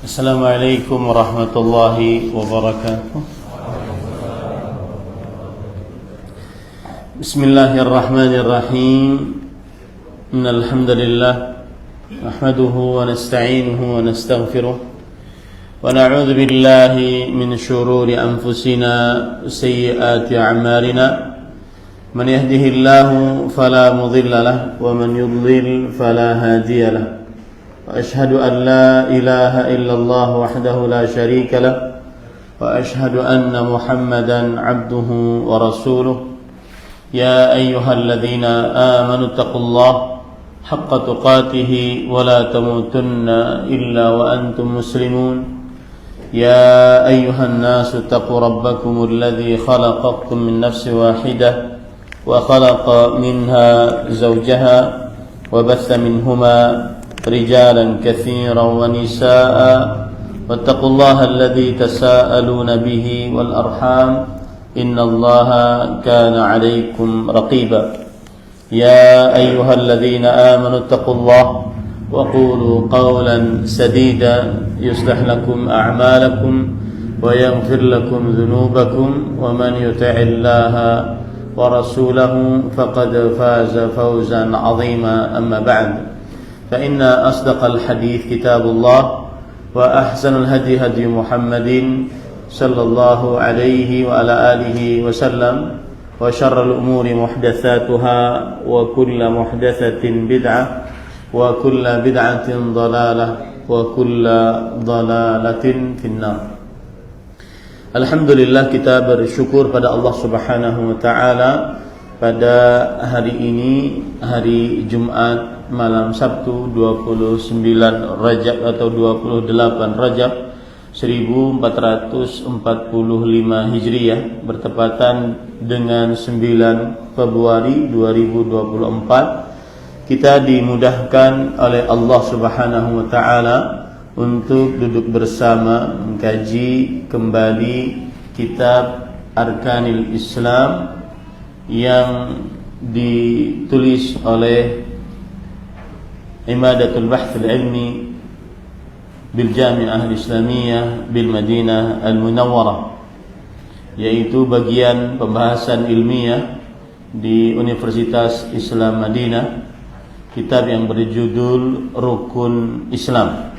Assalamualaikum warahmatullahi wabarakatuh. Bismillahirrahmanirrahim. Innal hamdalillah nahmaduhu wa nasta'inuhu wa nastaghfiruh wa na'udzu billahi min shururi anfusina wa sayyiati a'malina. Man yahdihillahu fala mudilla lahu wa man yudlil fala hadiya lahu. وأشهد أن لا إله إلا الله وحده لا شريك له وأشهد أن محمدا عبده ورسوله يا أيها الذين آمنوا اتقوا الله حق تقاته ولا تموتن إلا وأنتم مسلمون يا أيها الناس اتقوا ربكم الذي خلقكم من نفس واحدة وخلق منها زوجها وبث منهما رجالا كثيرا ونساء واتقوا الله الذي تساءلون به والأرحام إن الله كان عليكم رقيبا يا أيها الذين آمنوا اتقوا الله وقولوا قولا سديدا يصلح لكم أعمالكم ويغفر لكم ذنوبكم ومن يطع الله ورسوله فقد فاز فوزا عظيما أما بعد فإن أصدق الحديث كتاب الله وأحسن الهدي هدي محمد صلى الله عليه وعلى آله وسلم وشر الأمور محدثاتها وكل محدثة بدعة وكل بدعة ضلالة وكل ضلالة في النار. Alhamdulillah, kita bersyukur pada Allah Subhanahu wa taala pada hari ini, hari Jumat malam Sabtu 29 Rajab atau 28 Rajab 1445 Hijriah, bertepatan dengan 9 Februari 2024. Kita dimudahkan oleh Allah Subhanahu wa taala untuk duduk bersama mengkaji kembali kitab Arkanil Islam yang ditulis oleh Imadatul Bahth al-Ilmi bil Jami'ah al-Islamiyah bil Madinah al-Munawwarah, yaitu bagian pembahasan ilmiah di Universitas Islam Madinah, kitab yang berjudul Rukun Islam.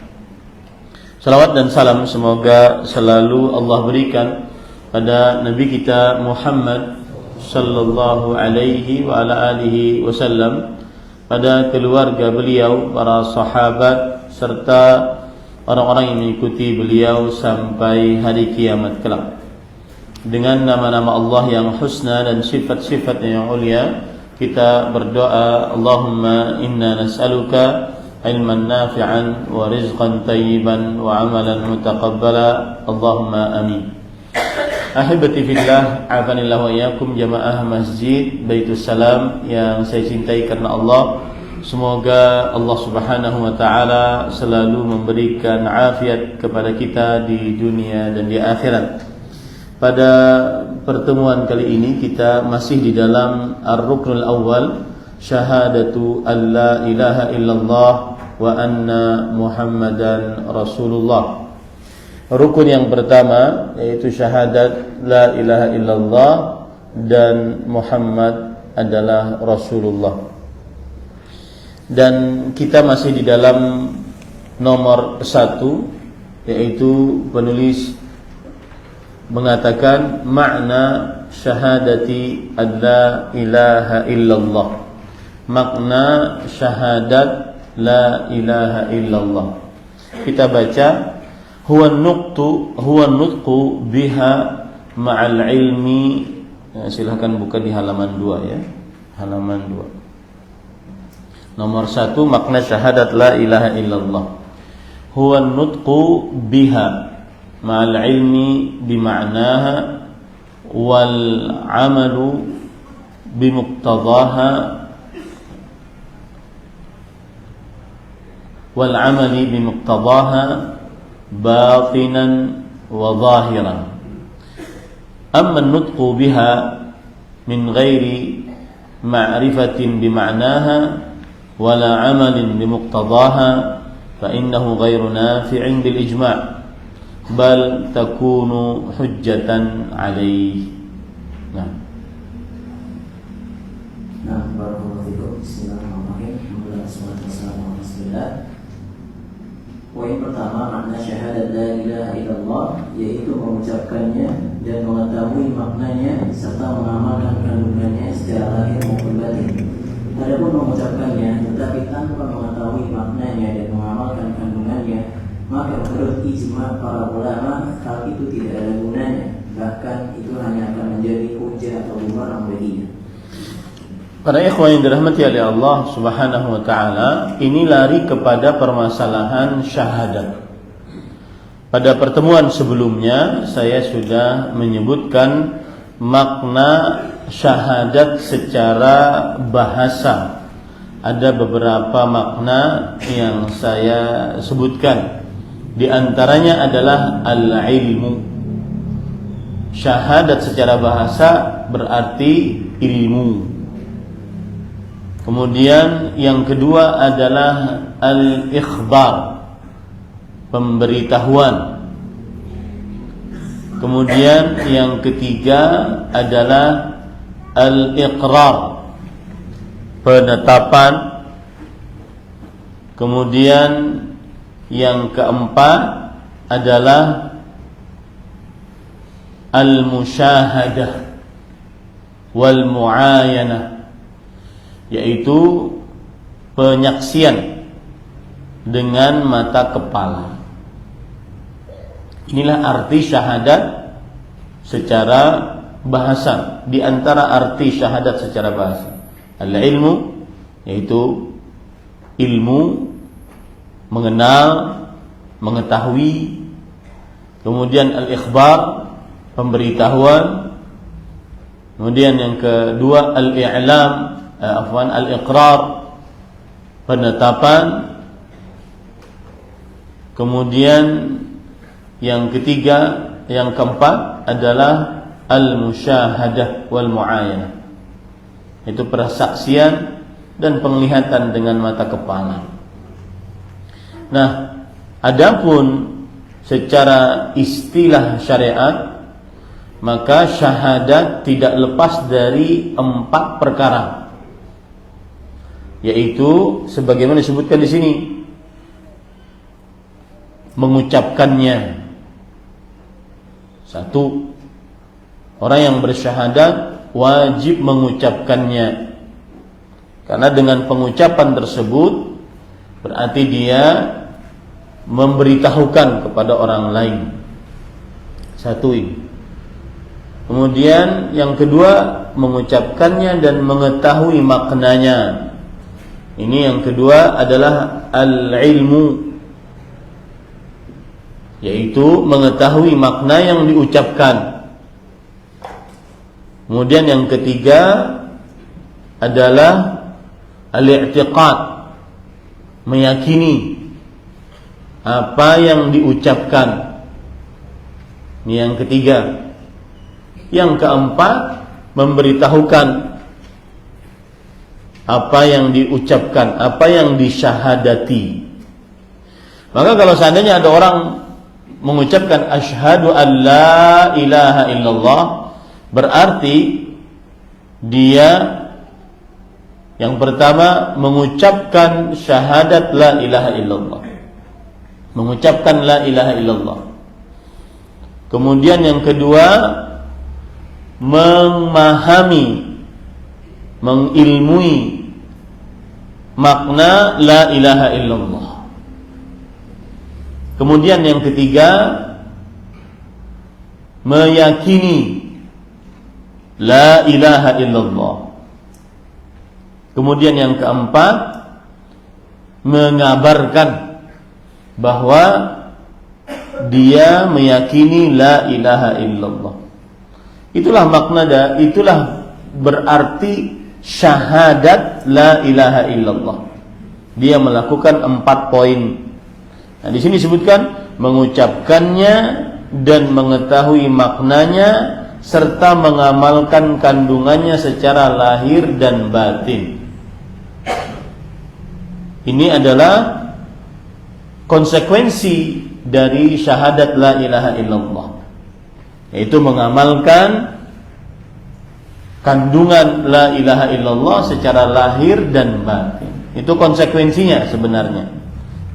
Salawat dan salam semoga selalu Allah berikan pada Nabi kita Muhammad sallallahu alaihi wa ala alihi wasallam, pada keluarga beliau, para sahabat, serta orang-orang yang mengikuti beliau sampai hari kiamat kelak. Dengan nama-nama Allah yang husna dan sifat-sifat yang ulia, kita berdoa, Allahumma inna nas'aluka ilman nafi'an wa rizqan tayyiban wa amalan mutaqabbala, Allahumma amin. Ahibati fillah, afanillah wa iyyakum, jamaah Masjid Baitus Salam yang saya cintai karena Allah. Semoga Allah Subhanahu wa taala selalu memberikan afiat kepada kita di dunia dan di akhirat. Pada pertemuan kali ini kita masih di dalam Ar-Ruknul Awwal, syahadatu alla ilaha illallah wa anna Muhammadan Rasulullah. Rukun yang pertama yaitu syahadat la ilaha illallah dan Muhammad adalah Rasulullah. Dan kita masih di dalam nomor 1, yaitu penulis mengatakan makna syahadati la ilaha illallah. Makna syahadat la ilaha illallah. Kita baca, huwa nutqu biha ma'al ilmi. Silahkan buka di halaman 2 ya. Halaman 2. Nomor 1, makna syahadat la ilaha illallah. Huwa nutqu biha ma'al ilmi bima'naha wal amalu bimuqtadaha wal amali bimuqtadaha batinan wa zahiran. Amma an-nutqu biha min ghairi ma'rifatin bima'naha wala amalin bimuqtadaha فإنه غير نافع بالإجماع بل تكون حجة عليه. Nah. Barakallahu fikum. Bismillahirrahmanirrahim. Alhamdulillah. Bismillah. Poin pertama, makna syahadat la ilaha illallah, yaitu mengucapkannya dan mengetahui maknanya serta mengamalkan kandungannya secara lahir maupun batin. Adapun mengucapkannya tetapi tanpa mengetahui maknanya dan mengamalkan kandungannya, maka menurut ijma para ulama hal itu tidak ada gunanya, bahkan itu hanya akan menjadi hujah atau bumerang baginya. Para ikhwan yang dirahmati oleh Allah Subhanahu wa taala, ini lari kepada permasalahan syahadat. Pada pertemuan sebelumnya saya sudah menyebutkan makna syahadat secara bahasa. Ada beberapa makna yang saya sebutkan. Di antaranya adalah al-ilmu. Syahadat secara bahasa berarti ilmu. Kemudian yang kedua adalah al-ikhbar, pemberitahuan. Kemudian yang ketiga adalah al-iqrar, penetapan. Kemudian yang keempat adalah al-musyahadah wal muayanah, yaitu penyaksian dengan mata kepala. Inilah arti syahadat secara bahasa. Di antara arti syahadat secara bahasa, al-ilmu, yaitu ilmu, mengenal, mengetahui. Kemudian al-ikhbar, pemberitahuan. Kemudian yang kedua al-i'lam, al-iqrar, penetapan. Kemudian yang ketiga, yang keempat adalah al-musyahadah wal muayanah, itu persaksian dan penglihatan dengan mata kepala. Nah, adapun secara istilah syariat, maka syahadat tidak lepas dari 4 perkara, yaitu sebagaimana disebutkan di sini, mengucapkannya. 1, orang yang bersyahadat wajib mengucapkannya, karena dengan pengucapan tersebut berarti dia memberitahukan kepada orang lain. 1 ini. Kemudian yang kedua, mengucapkannya dan mengetahui maknanya. Ini yang kedua adalah al-ilmu, yaitu mengetahui makna yang diucapkan. Kemudian yang ketiga adalah al-i'tiqad, meyakini apa yang diucapkan. Ini yang ketiga. Yang keempat, memberitahukan apa yang diucapkan, apa yang disyahadati. Maka kalau seandainya ada orang mengucapkan asyhadu an la ilaha illallah, berarti dia yang pertama mengucapkan syahadat la ilaha illallah, mengucapkan la ilaha illallah. Kemudian yang kedua, memahami, mengilmui makna la ilaha illallah. Kemudian yang ketiga, meyakini la ilaha illallah. Kemudian yang keempat, mengabarkan bahwa dia meyakini la ilaha illallah. Itulah makna, itulah berarti syahadat la ilaha illallah. Dia melakukan 4 poin. Nah, di sini disebutkan mengucapkannya dan mengetahui maknanya serta mengamalkan kandungannya secara lahir dan batin. Ini adalah konsekuensi dari syahadat la ilaha illallah, yaitu mengamalkan kandungan la ilaha illallah secara lahir dan batin. Itu konsekuensinya sebenarnya,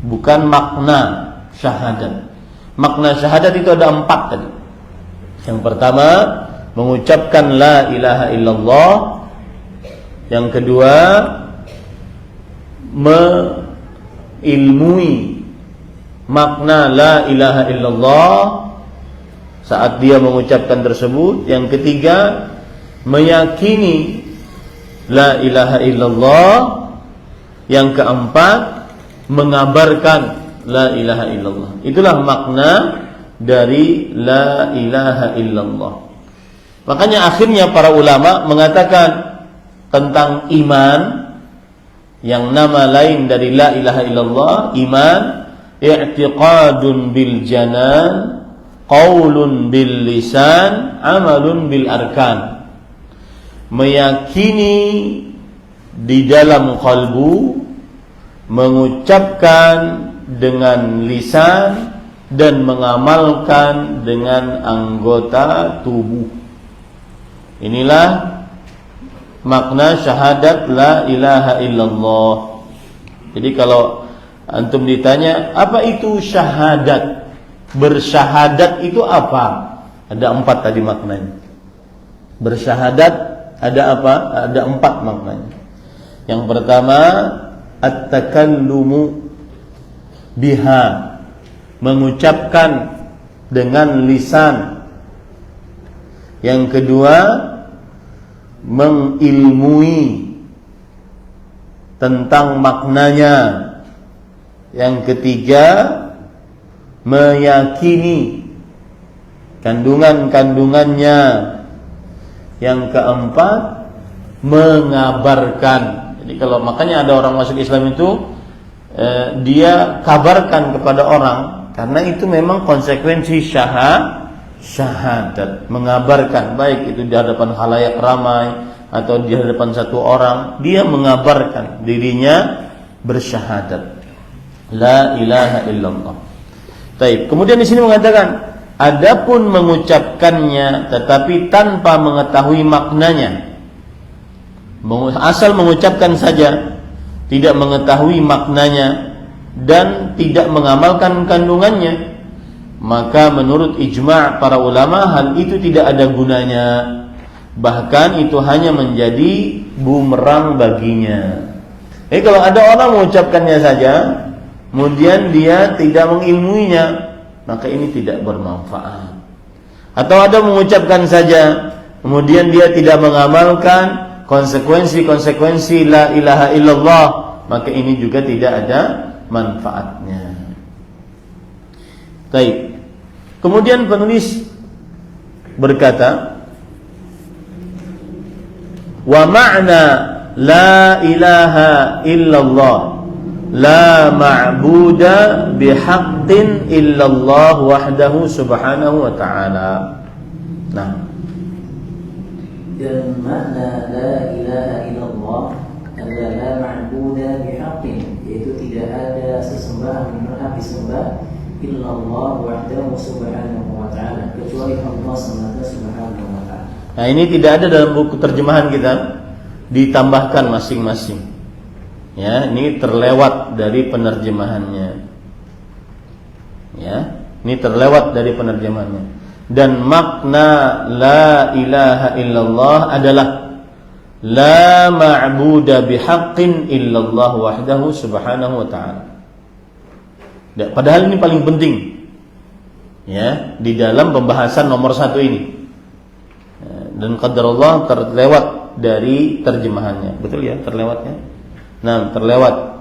bukan makna syahadat. Makna syahadat itu ada 4 tadi. Yang pertama, mengucapkan la ilaha illallah. Yang kedua, mengilmui makna la ilaha illallah saat dia mengucapkan tersebut. Yang ketiga, meyakini la ilaha illallah. Yang keempat, mengabarkan la ilaha illallah. Itulah makna dari la ilaha illallah. Makanya akhirnya para ulama mengatakan tentang iman, yang nama lain dari la ilaha illallah, iman, i'tiqadun bil janan, qaulun bil lisan, amalun bil arkan. Meyakini di dalam kalbu, mengucapkan dengan lisan, dan mengamalkan dengan anggota tubuh. Inilah makna syahadat la ilaha illallah. Jadi kalau antum ditanya apa itu syahadat, bersyahadat itu apa? Ada 4 tadi maknanya. Bersyahadat ada apa? Ada 4 maknanya. Yang pertama, at-takallumu biha, mengucapkan dengan lisan. Yang kedua, mengilmui tentang maknanya. Yang ketiga, meyakini kandungan-kandungannya. Yang keempat, mengabarkan. Jadi kalau makanya ada orang masuk Islam itu dia kabarkan kepada orang, karena itu memang konsekuensi syahadat, mengabarkan, baik itu di hadapan khalayak ramai atau di hadapan satu orang, dia mengabarkan dirinya bersyahadat la ilaha illallah. Baik, kemudian di sini mengatakan adapun mengucapkannya tetapi tanpa mengetahui maknanya, asal mengucapkan saja, tidak mengetahui maknanya dan tidak mengamalkan kandungannya, maka menurut ijma' para ulama hal itu tidak ada gunanya, bahkan itu hanya menjadi bumerang baginya. Jadi kalau ada orang mengucapkannya saja, kemudian dia tidak mengilmuinya, maka ini tidak bermanfaat. Atau ada mengucapkan saja, kemudian dia tidak mengamalkan konsekuensi-konsekuensi la ilaha illallah, maka ini juga tidak ada manfaatnya. Baik. Kemudian penulis berkata, wa ma'na la ilaha illallah la ma'buda bihaqqin illallah wahdahu subhanahu wa ta'ala. Nah, dan makna la ilaha illallah adalah la ma'buda bihaqqin, yaitu tidak ada sesembahan yang berhak disembah illallah wahdahu subhanahu wa ta'ala, kecuali Allah semata subhanahu wa ta'ala. Nah, ini tidak ada dalam buku terjemahan kita, ditambahkan masing-masing. Ya, ini terlewat dari penerjemahannya. Ya, ini terlewat dari penerjemahannya. Dan makna la ilaha illallah adalah la ma'buda bihaqqin illallah wahdahu subhanahu wa ta'ala. Padahal ini paling penting, ya, di dalam pembahasan nomor 1 ini. Dan qadarullah terlewat dari terjemahannya. Betul ya, terlewatnya. Nah, terlewat,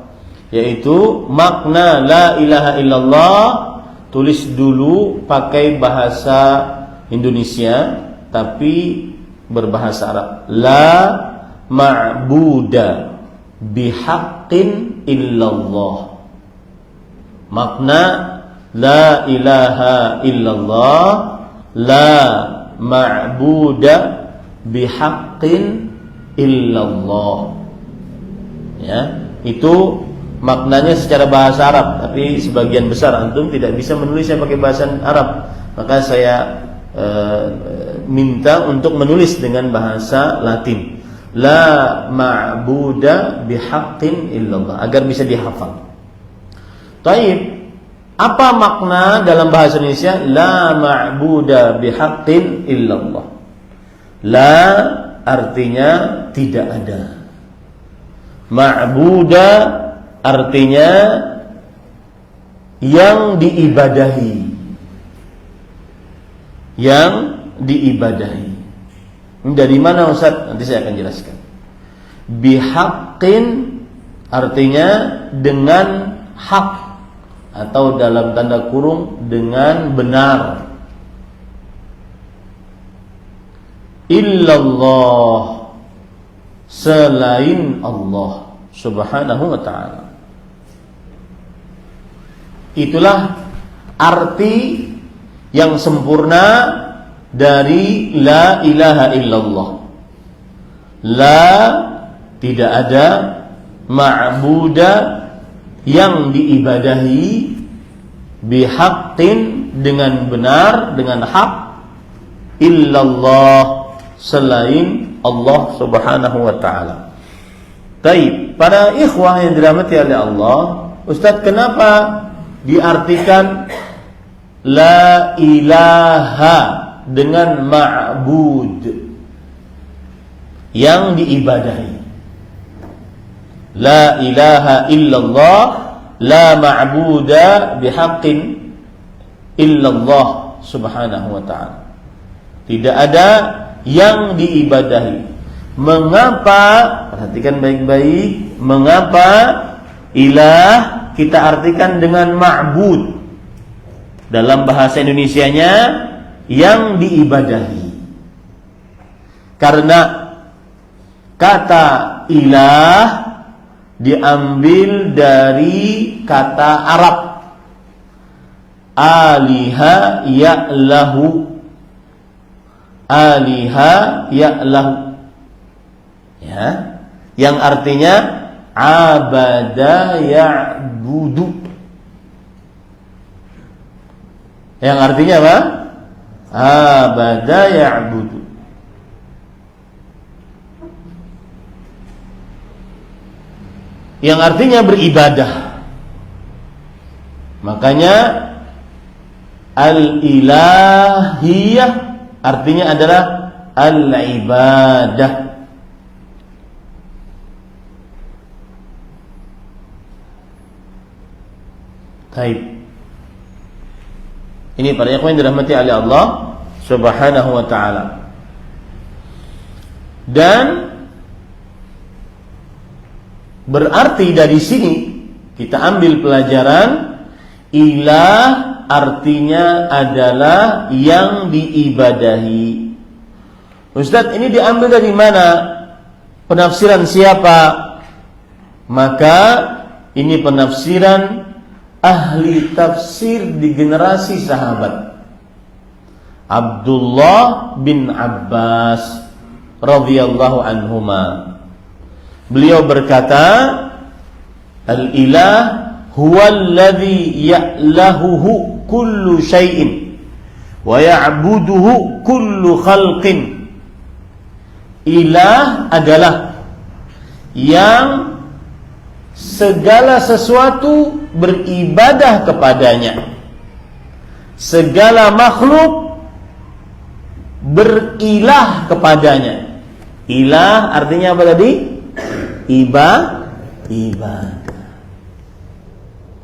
yaitu makna la ilaha illallah, tulis dulu pakai bahasa Indonesia tapi berbahasa Arab. La ma'buda bihaqqin illallah. Makna la ilaha illallah, la ma'buda bihaqqin illallah. Ya, itu maknanya secara bahasa Arab, tapi sebagian besar antum tidak bisa menulisnya pakai bahasa Arab, maka saya minta untuk menulis dengan bahasa Latin. La ma'buda bihaqqin illallah, agar bisa dihafal. Taib, apa makna dalam bahasa Indonesia la ma'buda bihaqqin illallah? La artinya tidak ada. Ma'buda artinya yang diibadahi. Yang diibadahi. Dari mana Ustaz? Nanti saya akan jelaskan. Bihaqqin artinya dengan hak, atau dalam tanda kurung dengan benar. Illallah, selain Allah Subhanahu wa ta'ala. Itulah arti yang sempurna dari la ilaha illallah. La, tidak ada, ma'buda, yang diibadahi, bihaqqin, dengan benar, dengan hak, illallah, selain Allah Subhanahu wa ta'ala. Baik, para ikhwah yang dirahmati oleh Allah, Ustaz, kenapa diartikan la ilaha dengan ma'bud, yang diibadahi? La ilaha illallah, la ma'buda bihaqqin illallah Subhanahu wa ta'ala. Tidak ada yang diibadahi. Mengapa, perhatikan baik-baik, mengapa ilah kita artikan dengan ma'bud? Dalam bahasa Indonesianya yang diibadahi. Karena kata ilah diambil dari kata Arab aliha ya'lahu. Aliha ya'lahu, ya, yang artinya abada ya'budu. Yang artinya apa? Abada ya'budu. Yang artinya beribadah. Makanya al-ilahiyah artinya adalah al-ibadah. Baik. Ini para ikhwan yang dirahmati oleh Allah Subhanahu wa ta'ala. Dan berarti dari sini kita ambil pelajaran, ilah artinya adalah yang diibadahi. Ustaz, ini diambil dari mana? Penafsiran siapa? Maka ini penafsiran ahli tafsir di generasi sahabat. Abdullah bin Abbas radhiyallahu anhuma. Beliau berkata, al-ilah huwa alladhi ya'lahuhu kullu syai'in wa ya'buduhu kullu khalqin. Ilah adalah yang segala sesuatu beribadah kepadanya. Segala makhluk berilah kepadanya. Ilah artinya apa tadi? Ibadah.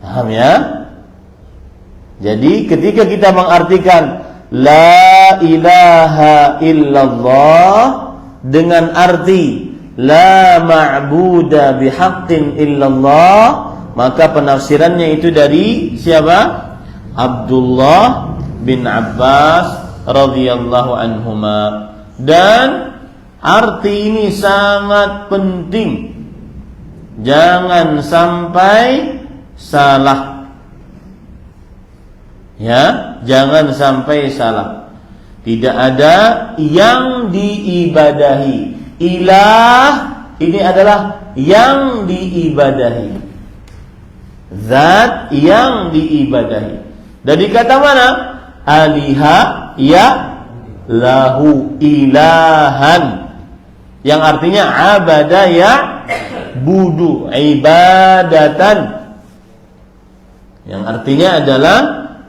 Paham ya? Jadi ketika kita mengartikan la ilaha illallah dengan arti la ma'buda bihaqqin illallah, maka penafsirannya itu dari siapa? Abdullah bin Abbas radhiyallahu anhuma. Dan arti ini sangat penting, jangan sampai salah. Ya, jangan sampai salah. Tidak ada yang diibadahi. Ilah ini adalah yang diibadahi. Zat yang diibadahi. Dari kata mana? Aliha ya lahu, ilahan, yang artinya abada ya budu, ibadatan, yang artinya adalah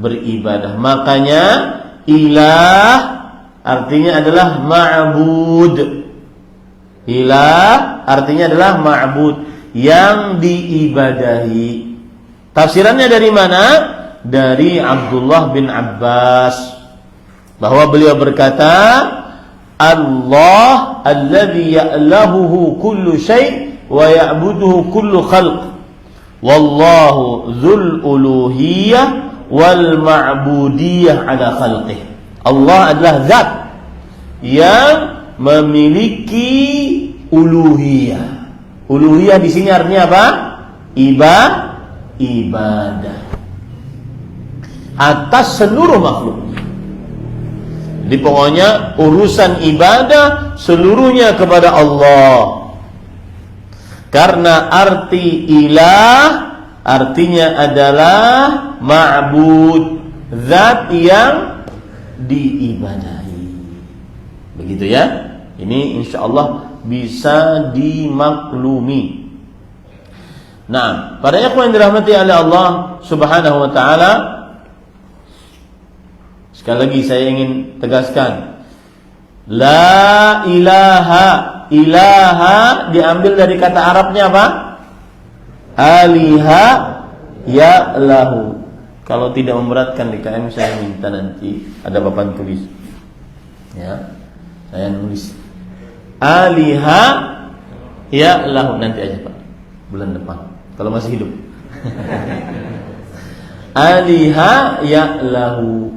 beribadah. Makanya ilah artinya adalah ma'bud. Ilah artinya adalah ma'bud, yang diibadahi. Tafsirannya dari mana? Dari Abdullah bin Abbas, bahwa beliau berkata, Allah alladhi ya'lahuhu kullu syai' wa ya'buduhu kullu khalq, wallahu dzul uluhiyah wal ma'budiyah ala khalqih. Allah adalah zat yang memiliki uluhiyah. Uluhiyah di sini artinya apa? Ibadah atas seluruh makhluk. Jadi pokoknya urusan ibadah seluruhnya kepada Allah. Karena arti ilah artinya adalah ma'bud, zat yang diibadahi. Begitu ya. Ini insyaallah bisa dimaklumi. Nah, para ikhwan yang dirahmati oleh Allah Subhanahu wa taala, sekali lagi saya ingin tegaskan, la ilaha, ilaha diambil dari kata Arabnya apa? Aliha ya lahu. Kalau tidak memberatkan di KM, saya minta nanti ada papan tulis. Ya, saya nulis aliha ya lahu, nanti aja Pak, bulan depan kalau masih hidup. Aliha ya lahu,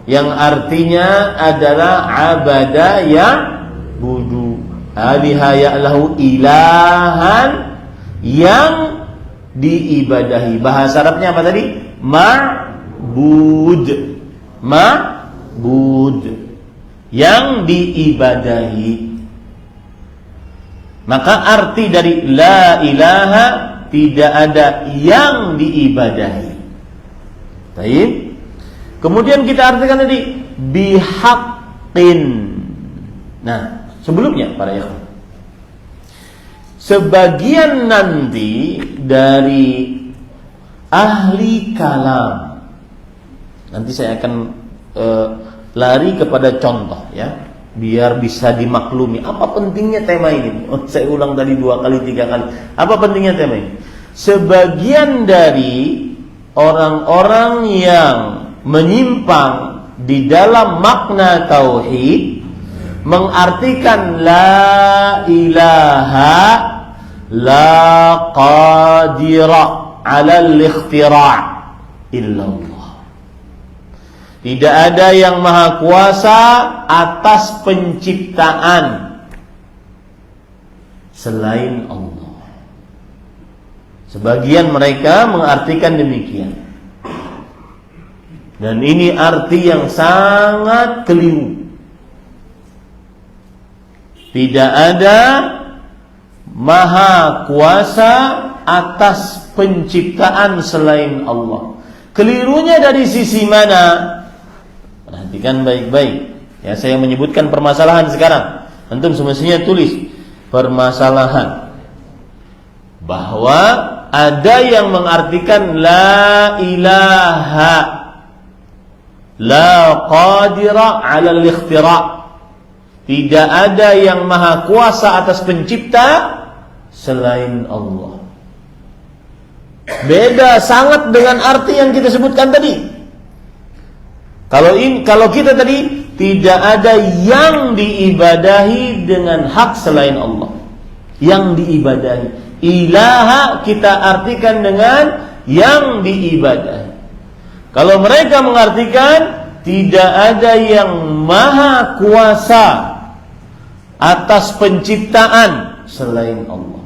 yang artinya adalah abada ya budu. Aliha ya lahu, ilahan yang diibadahi. Bahasa Arabnya apa tadi? Ma'bud. Ma'bud, yang diibadahi. Maka arti dari la ilaha, tidak ada yang diibadahi. Baik. Kemudian kita artikan tadi bihaqqin. Nah, sebelumnya para ikhwan, sebagian nanti dari ahli kalam, nanti saya akan lari kepada contoh ya, biar bisa dimaklumi apa pentingnya tema ini. Saya ulang tadi 2 kali 3 kali. Apa pentingnya tema ini? Sebagian dari orang-orang yang menyimpang di dalam makna tauhid mengartikan la ilaha la qadira 'ala al-ikhtira' illallah. Tidak ada yang maha kuasa atas penciptaan selain Allah. Sebagian mereka mengartikan demikian. Dan ini arti yang sangat keliru. Tidak ada maha kuasa atas penciptaan selain Allah. Kelirunya dari sisi mana? Perhatikan baik-baik. Ya, saya menyebutkan permasalahan sekarang. Antum semestinya tulis permasalahan. Bahwa ada yang mengartikan la ilaha la qadira 'ala al-ikhtira'. Tidak ada yang maha kuasa atas pencipta selain Allah. Beda sangat dengan arti yang kita sebutkan tadi. Kalau kita tadi tidak ada yang diibadahi dengan hak selain Allah. Yang diibadahi. Ilaha kita artikan dengan yang diibadahi. Kalau mereka mengartikan tidak ada yang maha kuasa atas penciptaan selain Allah.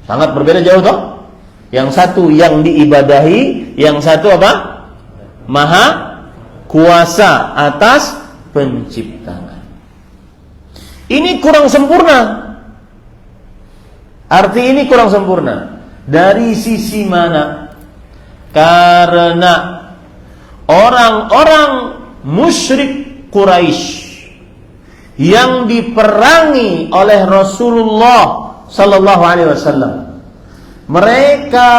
Sangat berbeda jauh toh? Yang satu yang diibadahi, yang satu apa? Maha kuasa atas penciptaan. Ini kurang sempurna. Arti ini kurang sempurna. Dari sisi mana? Karena orang-orang musyrik Quraisy yang diperangi oleh Rasulullah sallallahu alaihi wasallam, mereka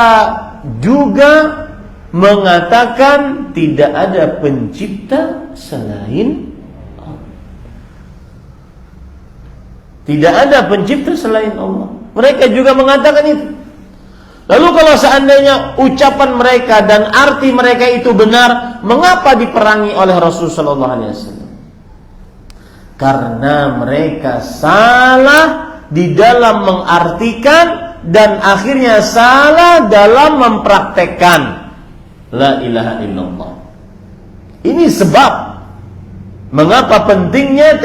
juga mengatakan tidak ada pencipta selain Allah. Tidak ada pencipta selain Allah. Mereka juga mengatakan itu. Lalu kalau seandainya ucapan mereka dan arti mereka itu benar, mengapa diperangi oleh Rasulullah sallallahu alaihi wasallam? Karena mereka salah di dalam mengartikan dan akhirnya salah dalam mempraktekkan la ilaha illallah. Ini sebab mengapa pentingnya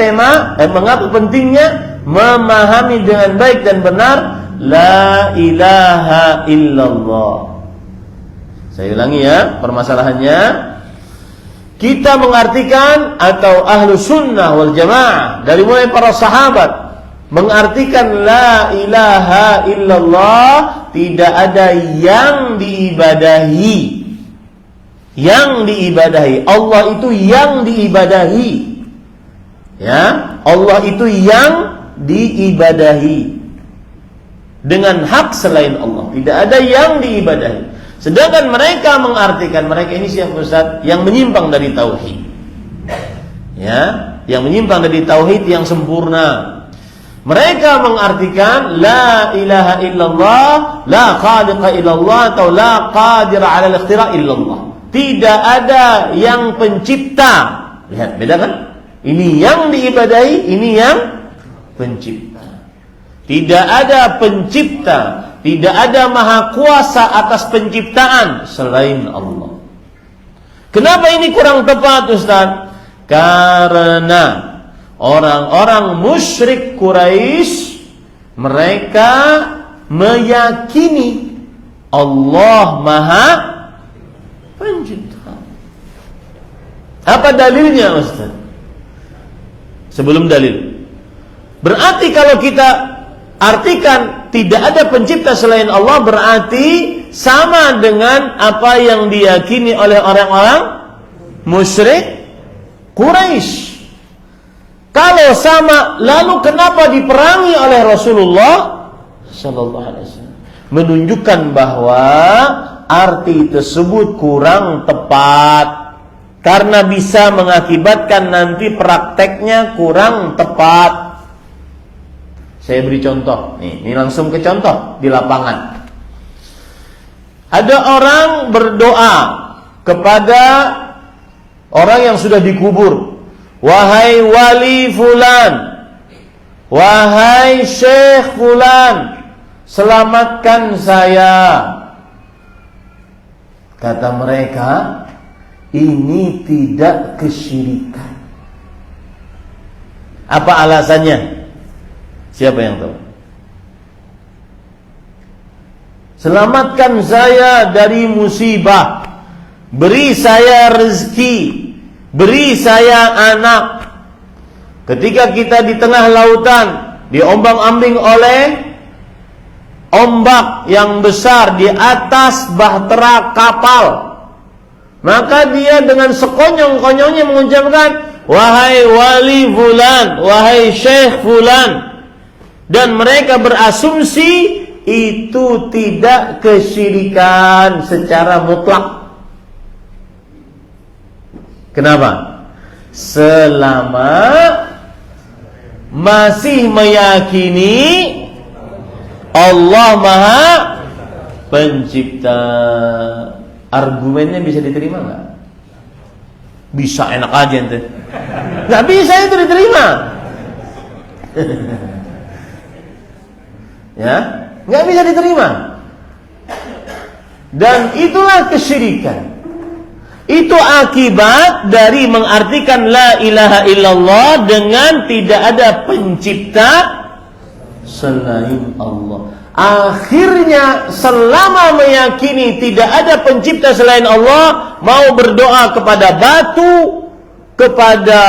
mengapa pentingnya memahami dengan baik dan benar la ilaha illallah. Saya ulangi ya permasalahannya. Kita mengartikan atau ahlu sunnah wal jamaah dari mulai para sahabat mengartikan la ilaha illallah, tidak ada yang diibadahi. Yang diibadahi Allah itu yang diibadahi. Ya, Allah itu yang diibadahi dengan hak selain Allah. Tidak ada yang diibadahi. Sedangkan mereka mengartikan, mereka ini siapa Ustaz? Yang menyimpang dari tauhid. Ya, yang menyimpang dari tauhid yang sempurna. Mereka mengartikan la ilaha illallah, la khaliqa illallah atau la qadira 'ala al-ikhtira' illallah. Tidak ada yang pencipta. Lihat, beda kan? Ini yang diibadahi, ini yang pencipta. Tidak ada pencipta, tidak ada maha kuasa atas penciptaan selain Allah. Kenapa ini kurang tepat Ustaz? Karena orang-orang musyrik Quraisy mereka meyakini Allah maha pencipta. Apa dalilnya Ustaz? Sebelum dalil, berarti kalau kita artikan tidak ada pencipta selain Allah, berarti sama dengan apa yang diyakini oleh orang-orang musyrik Quraisy. Kalau sama, lalu kenapa diperangi oleh Rasulullah sallallahu alaihi wasallam? Menunjukkan bahwa arti tersebut kurang tepat karena bisa mengakibatkan nanti prakteknya kurang tepat. Saya beri contoh. Ini langsung ke contoh di lapangan. Ada orang berdoa kepada orang yang sudah dikubur. Wahai wali fulan, wahai syekh fulan, selamatkan saya. Kata mereka, ini tidak kesyirikan. Apa alasannya? Siapa yang tahu? Selamatkan saya dari musibah, beri saya rezeki, beri saya anak. Ketika kita di tengah lautan, diombang-ambing oleh ombak yang besar di atas bahtera kapal, maka dia dengan sekonyong-konyongnya mengucapkan, wahai wali fulan, wahai syekh fulan. Dan mereka berasumsi itu tidak kesyirikan secara mutlak. Kenapa? Selama masih meyakini Allah Maha Pencipta. Argumennya bisa diterima nggak? Bisa, enak aja ente. Nggak bisa itu diterima. Ya, nggak bisa diterima. Dan itulah kesyirikan. Itu akibat dari mengartikan la ilaha illallah dengan tidak ada pencipta selain Allah. Akhirnya selama meyakini tidak ada pencipta selain Allah, mau berdoa kepada batu, kepada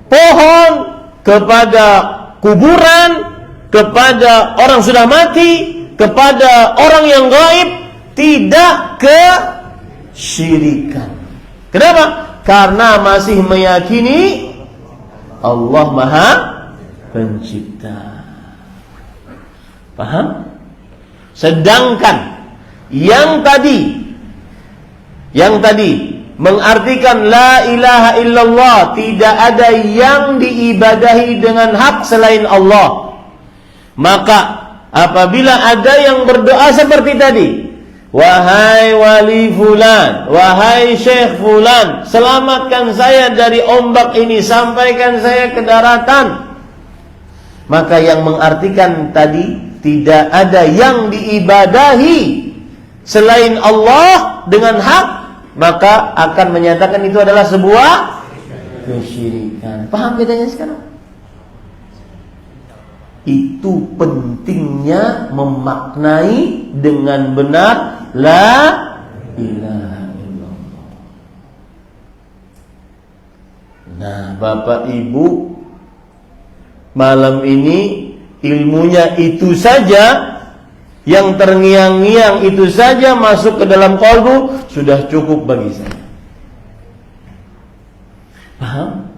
pohon, kepada kuburan, kepada orang sudah mati, kepada orang yang gaib, tidak kesyirikan. Kenapa? Karena masih meyakini Allah Maha Pencipta. Paham? Sedangkan yang tadi mengartikan la ilaha illallah, tidak ada yang diibadahi dengan hak selain Allah. Maka apabila ada yang berdoa seperti tadi, wahai wali fulan, wahai syekh fulan, selamatkan saya dari ombak ini, sampaikan saya ke daratan, maka yang mengartikan tadi tidak ada yang diibadahi selain Allah dengan hak, maka akan menyatakan itu adalah sebuah kesyirikan. Paham bedanya sekarang? Itu pentingnya memaknai dengan benar la ilaha illallah. Nah, Bapak Ibu, malam ini ilmunya itu saja, yang terngiang-ngiang itu saja masuk ke dalam qalbu, sudah cukup bagi saya. Paham?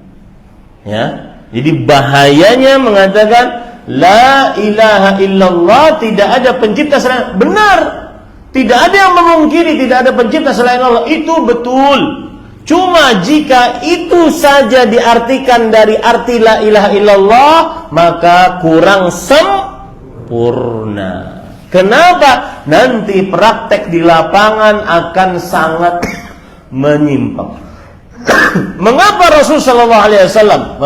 Ya. Jadi bahayanya mengatakan la ilaha illallah, tidak ada pencipta selain. Benar. Tidak ada yang memungkiri tidak ada pencipta selain Allah. Itu betul. Cuma jika itu saja diartikan dari arti la ilaha illallah, maka kurang sempurna. Kenapa? Nanti praktek di lapangan akan sangat menyimpang. Mengapa Rasul sallallahu alaihi wasallam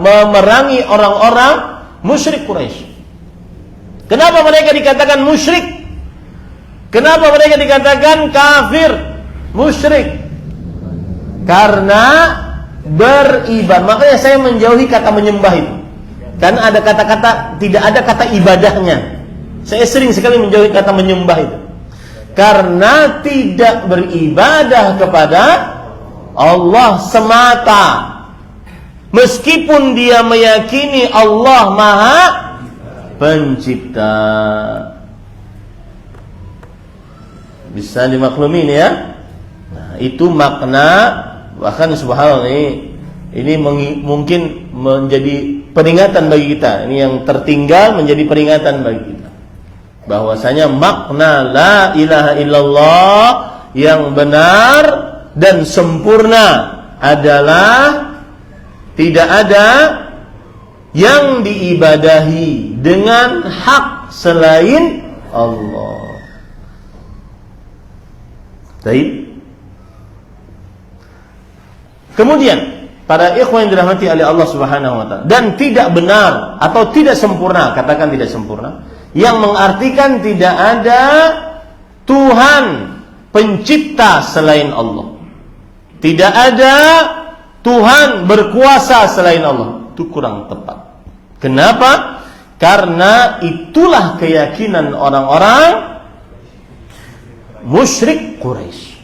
memerangi orang-orang musyrik Quraisy? Kenapa mereka dikatakan musyrik? Kenapa mereka dikatakan kafir, musyrik? Karena beribadah. Makanya saya menjauhi kata menyembah itu. Karena ada kata-kata, tidak ada kata ibadahnya. Saya sering sekali menjauhi kata menyembah itu. Karena tidak beribadah kepada Allah semata. Meskipun dia meyakini Allah Maha Pencipta. Bisa dimaklumi ini ya? Nah, itu makna. Bahkan subhanallah ini mungkin menjadi peringatan bagi kita. Ini yang tertinggal menjadi peringatan bagi kita. Bahwasanya makna la ilaha illallah yang benar dan sempurna adalah tidak ada yang diibadahi dengan hak selain Allah. Baik. Kemudian para ikhwan yang dirahmati oleh Allah Subhanahu wa taala, dan tidak benar atau tidak sempurna, katakan tidak sempurna, yang mengartikan tidak ada Tuhan pencipta selain Allah. Tidak ada Tuhan berkuasa selain Allah. Itu kurang tepat. Kenapa? Karena itulah keyakinan orang-orang musyrik Quraisy.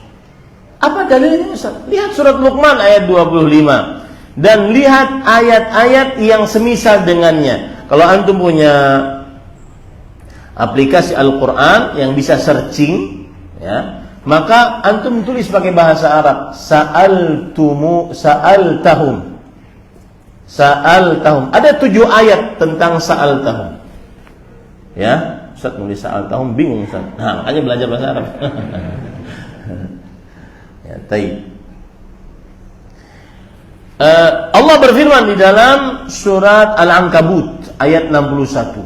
Apa dalilnya Ustaz? Lihat surat Luqman ayat 25 dan lihat ayat-ayat yang semisal dengannya. Kalau antum punya aplikasi Al-Qur'an yang bisa searching, ya, maka antum tulis pakai bahasa Arab. Sa'altahum. Ada 7 ayat tentang sa'altahum. Ya, Ustaz nulis sa'altahum bingung Ustaz. Nah, makanya belajar bahasa Arab. Ya, Allah berfirman di dalam surat Al-Ankabut ayat 61.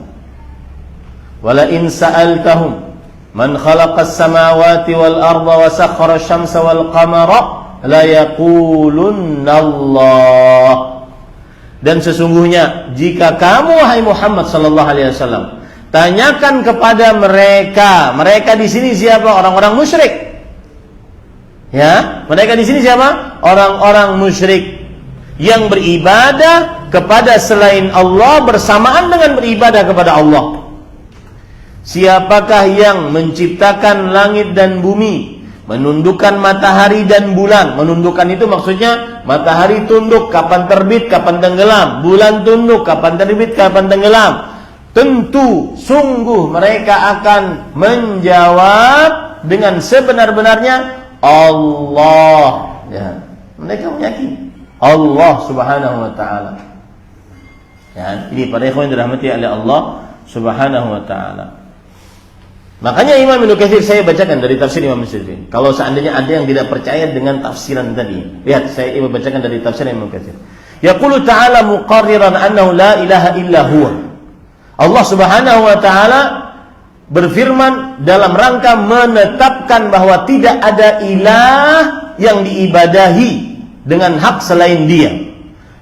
Wala in sa'altahum man khalaqas samawati wal arda wa sakhkhara asy-syamsa wal qamara la yaqulunna Allah. Dan sesungguhnya jika kamu wahai Muhammad sallallahu alaihi wasallam tanyakan kepada mereka di sini siapa? Orang-orang musyrik. Ya, mereka di sini siapa? Orang-orang musyrik yang beribadah kepada selain Allah bersamaan dengan beribadah kepada Allah. Siapakah yang menciptakan langit dan bumi, menundukkan matahari dan bulan? Menundukkan itu maksudnya matahari tunduk kapan terbit, kapan tenggelam. Bulan tunduk kapan terbit, kapan tenggelam. tentu sungguh mereka akan menjawab dengan sebenar-benarnya Allah. Ya, mereka meyakini Allah Subhanahu wa taala. Ya, ini para ikhwan yang dirahmati oleh Allah Subhanahu wa taala. Makanya Imam Ibnu Katsir, saya bacakan dari tafsir Imam Syafi'i. Kalau seandainya ada yang tidak percaya dengan tafsiran tadi, lihat saya bacakan dari tafsir Imam Katsir. Yaqulu ta'ala muqarriran annahu la ilaha illa huwa. Allah Subhanahu wa taala berfirman dalam rangka menetapkan bahwa tidak ada ilah yang diibadahi dengan hak selain Dia.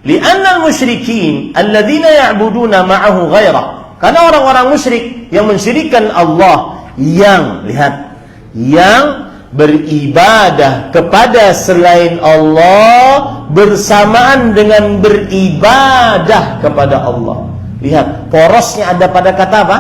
Li'anna al-musyrikin alladzina ya'buduna ma'ahu ghairah. Karena orang-orang musyrik yang mensyirikkan Allah, yang beribadah kepada selain Allah bersamaan dengan beribadah kepada Allah. Lihat, porosnya ada pada kata apa?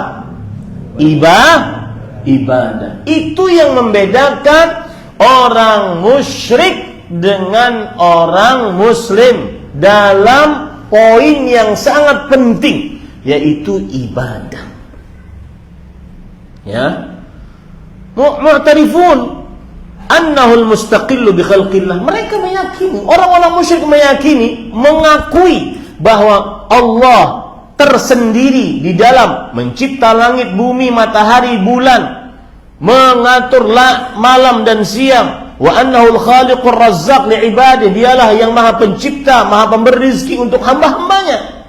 Ibadah. Itu yang membedakan orang musyrik dengan orang muslim dalam poin yang sangat penting, yaitu ibadah. Ya, mu'tarifun annahul mustaqillu bi khalqillah. Mereka meyakini, orang-orang musyrik meyakini, mengakui bahwa Allah tersendiri di dalam mencipta langit, bumi, matahari, bulan, mengatur malam dan siang. Wa annahul khaliqur razzaq li ibadihi, dialah yang maha pencipta, maha pemberi rezeki untuk hamba-hambanya.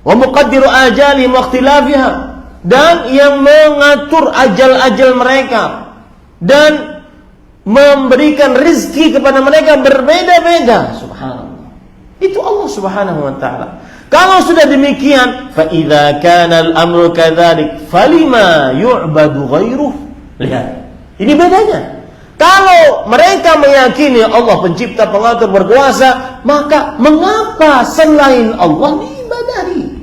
Wa muqaddiru ajalihim wa ikhtilafiha, dan yang mengatur ajal-ajal mereka dan memberikan rezeki kepada mereka berbeda-beda. Subhanallah. Itu Allah Subhanahu wa taala. Kalau sudah demikian, fa idza kana al-amru kadzalik falima yu'badu ghairuh. Lihat, ini bedanya. Kalau mereka meyakini Allah pencipta, pengatur, berkuasa, maka mengapa selain Allah diibadahi?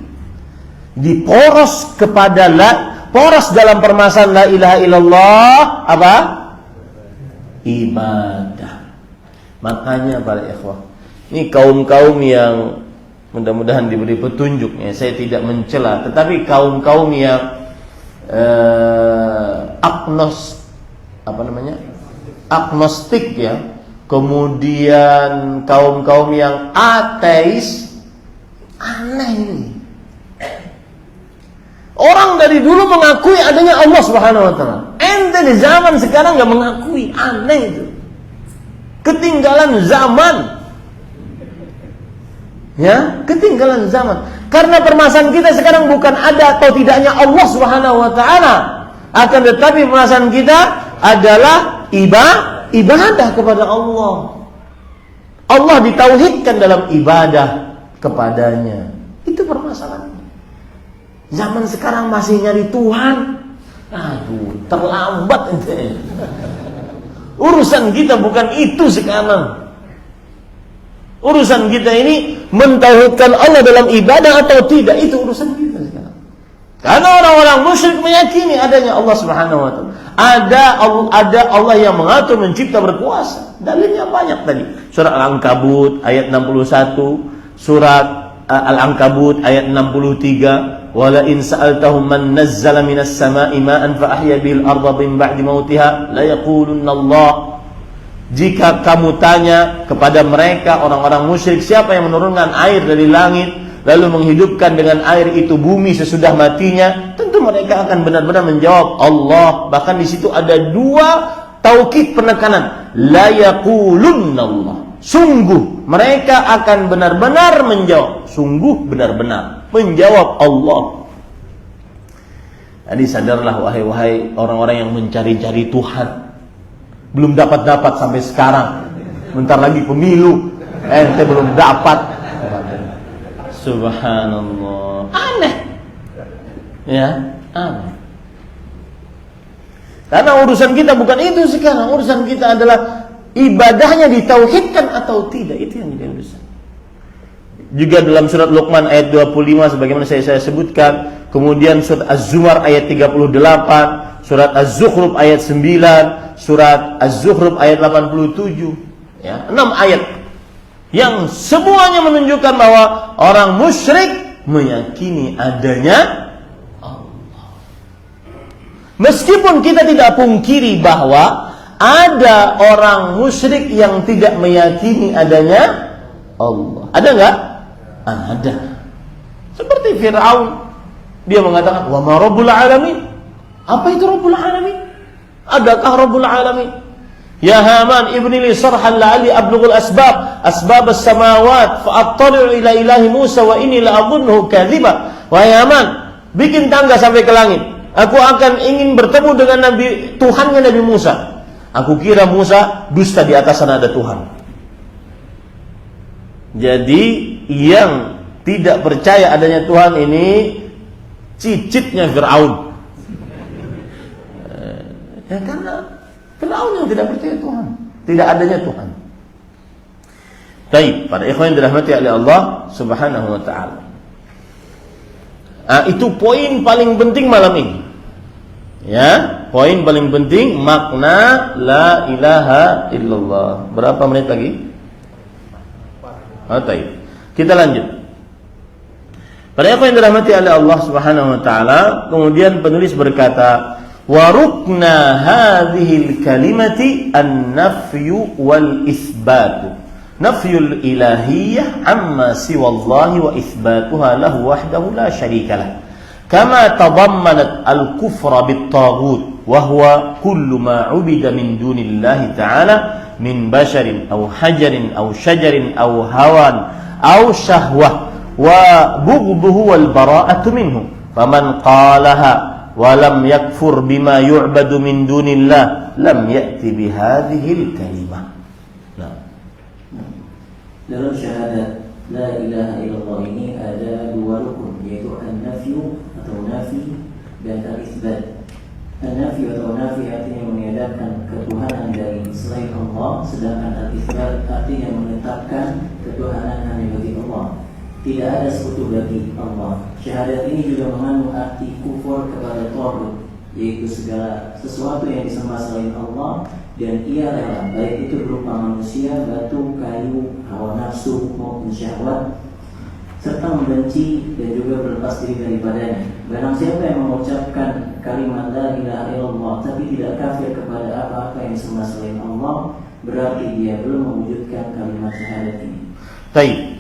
Diporos kepada poros dalam permasalahan la ilaha illallah apa? Ibadah. Makanya para ikhwah, ini kaum-kaum yang mudah-mudahan diberi petunjuknya, saya tidak mencela, tetapi kaum-kaum yang agnostik ya, kemudian kaum-kaum yang ateis, aneh ini. Orang dari dulu mengakui adanya Allah Subhanahu wa taala. Ente di zaman sekarang enggak mengakui, aneh itu. Ketinggalan zaman. Ya, ketinggalan zaman. Karena permasalahan kita sekarang bukan ada atau tidaknya Allah Subhanahu wa taala, akan tetapi permasalahan kita adalah ibadah kepada Allah. Allah ditauhidkan dalam ibadah kepadanya. Itu permasalahannya. Zaman sekarang masih nyari Tuhan. Aduh, terlambat ente. Urusan kita bukan itu sekarang. Urusan kita ini mentauhidkan Allah dalam ibadah atau tidak, itu urusan kita sekarang. Karena orang-orang musyrik meyakini adanya Allah Subhanahu wa taala. Ada Allah yang mengatur, mencipta, berkuasa. Dalilnya banyak tadi. Surat Al-Ankabut ayat 61, surat Al-Ankabut ayat 63, wala in sa'altahum man nazzala minas sama'i ma'an fa ahya bihil arda min ba'di mautiha la yaqulunna Allah. Jika kamu tanya kepada mereka orang-orang musyrik, siapa yang menurunkan air dari langit lalu menghidupkan dengan air itu bumi sesudah matinya, tentu mereka akan benar-benar menjawab Allah. Bahkan di situ ada dua taukid penekanan, la yaqulunna Allah. Sungguh mereka akan benar-benar menjawab, sungguh benar-benar menjawab Allah. Jadi sadarlah wahai orang-orang yang mencari-cari Tuhan, belum dapat sampai sekarang. Bentar lagi pemilu, ente belum dapat. Subhanallah, aneh. Ya, aneh. Karena urusan kita bukan itu sekarang. Urusan kita adalah ibadahnya ditauhidkan atau tidak. Itu yang jadi urusan. Juga dalam surat Luqman ayat 25 sebagaimana saya sebutkan. Kemudian surat Az-Zumar ayat 38, surat Az-Zukhruf ayat 9, surat Az-Zukhruf ayat 87. Ya, 6 ayat yang semuanya menunjukkan bahwa orang musyrik meyakini adanya Allah. Meskipun kita tidak pungkiri bahwa ada orang musyrik yang tidak meyakini adanya Allah. Ada enggak? Ada. Seperti Fir'aun, dia mengatakan, "Wa ma Rabbul Alamin?" Apa itu Rabbul Alamin? Adakah Rabbul Alamin? Ya Haman ibni li sarhan la'ali ablughul asbab as-samawat fa'attali'u ila ilahi Musa wa inni la'adhunnuhu kadhiba. Wahai Haman, bikin tangga sampai ke langit. Aku akan ingin bertemu dengan Nabi Tuhannya Nabi Musa. Aku kira Musa dusta, di atas sana ada Tuhan. Jadi yang tidak percaya adanya Tuhan ini cicitnya Fir'aun. Ya karena Fir'aun yang tidak percaya Tuhan, tidak adanya Tuhan. Baik, para ikhwan yang dirahmati oleh Allah Subhanahu wa taala. Itu poin paling penting malam ini. Ya, poin paling penting makna la ilaha illallah. Berapa menit lagi? Baik. Kita lanjut. Para ikhwan yang dirahmati oleh Allah Subhanahu wa taala, kemudian penulis berkata, wa rukna hadhil kalimati an-nafyu wal isbat. Nafyul ilahiyyah amma siwallahi wa isbatuha lahu wahdahu la syarika lah. Kama tadammanat al-kufra bit-taghut wa huwa kullu ma 'ubida min dunillahi ta'ala min basharin aw hajarin aw shajarin aw hawan aw syahwah wa bughduhu wal bara'atu minhu. Faman qalaha wa lam yakfur bima yu'badu min dunillah lam ya'ti bihadhil kalimah. Dalam syahadat la ilaha illallah ini ada dua rukun, yaitu an-nafyu atau nafi dan al-itsbat. An-nafyu atau nafi artinya meniadakan ketuhanan dari selain Allah, sedangkan al-itsbat artinya menetapkan ketuhanan hanya bagi Allah. Tidak ada sekutu bagi Allah. Syahadat ini juga mengandung arti kufur kepada taghut, yaitu segala sesuatu yang disembah selain Allah dan ia rela, baik itu berupa manusia, batu, kayu, hawa nafsu maupun syahwat, serta membenci dan juga berlepas diri daripadanya. Barang siapa yang mengucapkan kalimat la ilaha illallah tapi tidak kafir kepada apa-apa yang disembah selain Allah, berarti dia belum mewujudkan kalimat syahadat ini. Baik.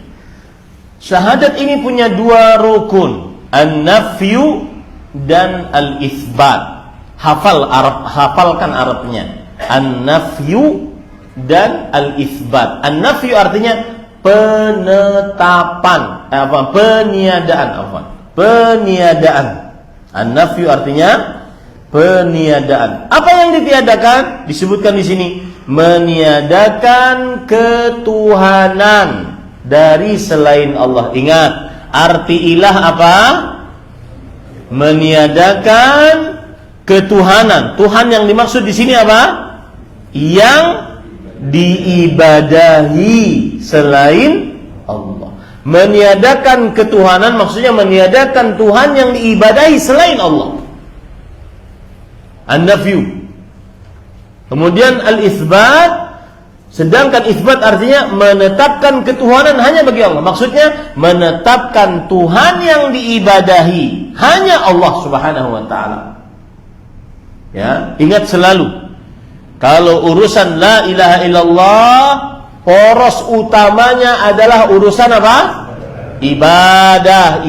Syahadat ini punya dua rukun, an-nafyu dan al-itsbat. Hafalkan Arabnya. An-nafyu dan al-itsbat. An-nafyu artinya penetapan, peniadaan. An-nafyu artinya peniadaan. Apa yang ditiadakan? Disebutkan di sini, meniadakan ketuhanan dari selain Allah. Ingat, arti ilah apa? Meniadakan ketuhanan. Tuhan yang dimaksud di sini apa? Yang diibadahi selain Allah. Meniadakan ketuhanan maksudnya meniadakan Tuhan yang diibadahi selain Allah. An-nafyu. Kemudian al-itsbat, sedangkan itsbat artinya menetapkan ketuhanan hanya bagi Allah. Maksudnya menetapkan Tuhan yang diibadahi hanya Allah Subhanahu wa taala. Ya, ingat selalu kalau urusan la ilaha illallah, poros utamanya adalah urusan apa? Ibadah.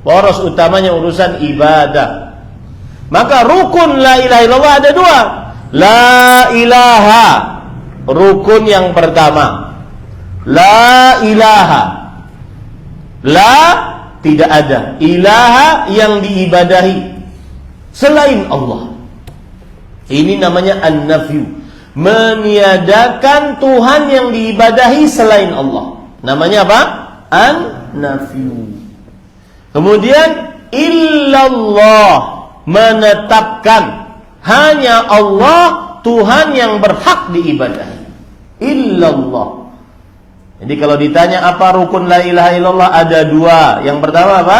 Poros utamanya urusan ibadah. Maka rukun la ilaha illallah ada dua. La ilaha, rukun yang pertama. La ilaha. La, tidak ada. Ilaha, yang diibadahi selain Allah. Ini namanya an-nafyu. Meniadakan Tuhan yang diibadahi selain Allah. Namanya apa? An-nafyu. Kemudian illallah, menetapkan hanya Allah Tuhan yang berhak diibadahi. Illallah. Jadi kalau ditanya apa rukun la ilaha illallah, ada dua. Yang pertama apa?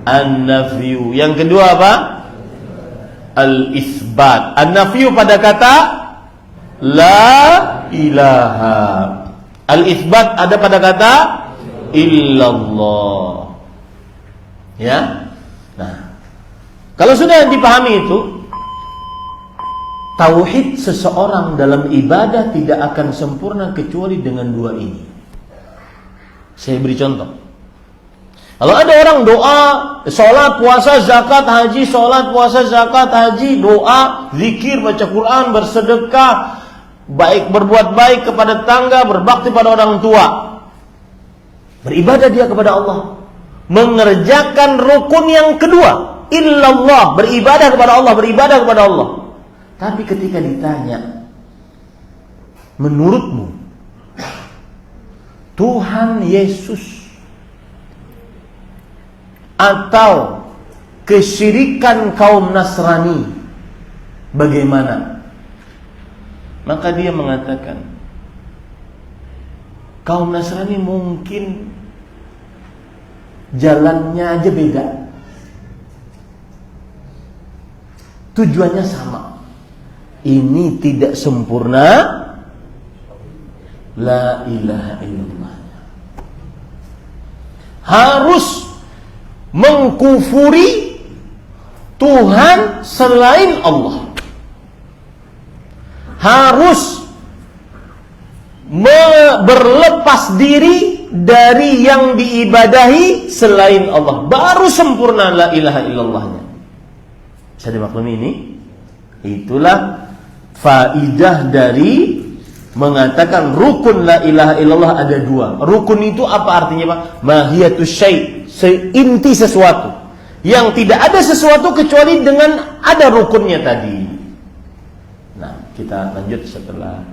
An-nafyu. Yang kedua apa? Al-itsbat. An-nafyu pada kata la ilaha. Al-itsbat ada pada kata illallah. Ya. Nah, Kalau sudah dipahami itu, tauhid seseorang dalam ibadah tidak akan sempurna kecuali dengan dua ini. Saya beri contoh. Kalau ada orang doa, sholat, puasa, zakat, haji, sholat, puasa, zakat, haji, doa, zikir, baca Quran, bersedekah, baik, berbuat baik kepada tetangga, berbakti pada orang tua, beribadah dia kepada Allah, mengerjakan rukun yang kedua, illallah, beribadah kepada Allah, beribadah kepada Allah. Tapi ketika ditanya, menurutmu Tuhan Yesus atau kesyirikan kaum Nasrani bagaimana? Maka dia mengatakan, kaum Nasrani mungkin jalannya aja beda, tujuannya sama. Ini tidak sempurna la ilaha illallah. Harus mengkufuri Tuhan selain Allah, harus berlepas diri dari yang diibadahi selain Allah, baru sempurna la ilaha illallahnya. Bisa dimaklumi ini? Itulah faidah dari mengatakan rukun la ilaha illallah ada dua. Rukun itu apa artinya, Pak? Mahiyatus syai', seinti sesuatu. Yang tidak ada sesuatu kecuali dengan ada rukunnya tadi. Nah, kita lanjut setelah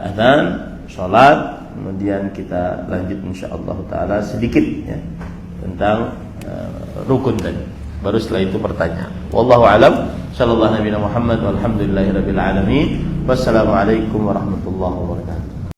azan, sholat, kemudian kita lanjut insyaallah taala sedikit ya tentang rukun tadi. Baru setelah itu pertanyaan. Wallahu alam. Sallallahu nabiyana Muhammad walhamdulillahirabbil alamin. Wassalamualaikum warahmatullahi wabarakatuh.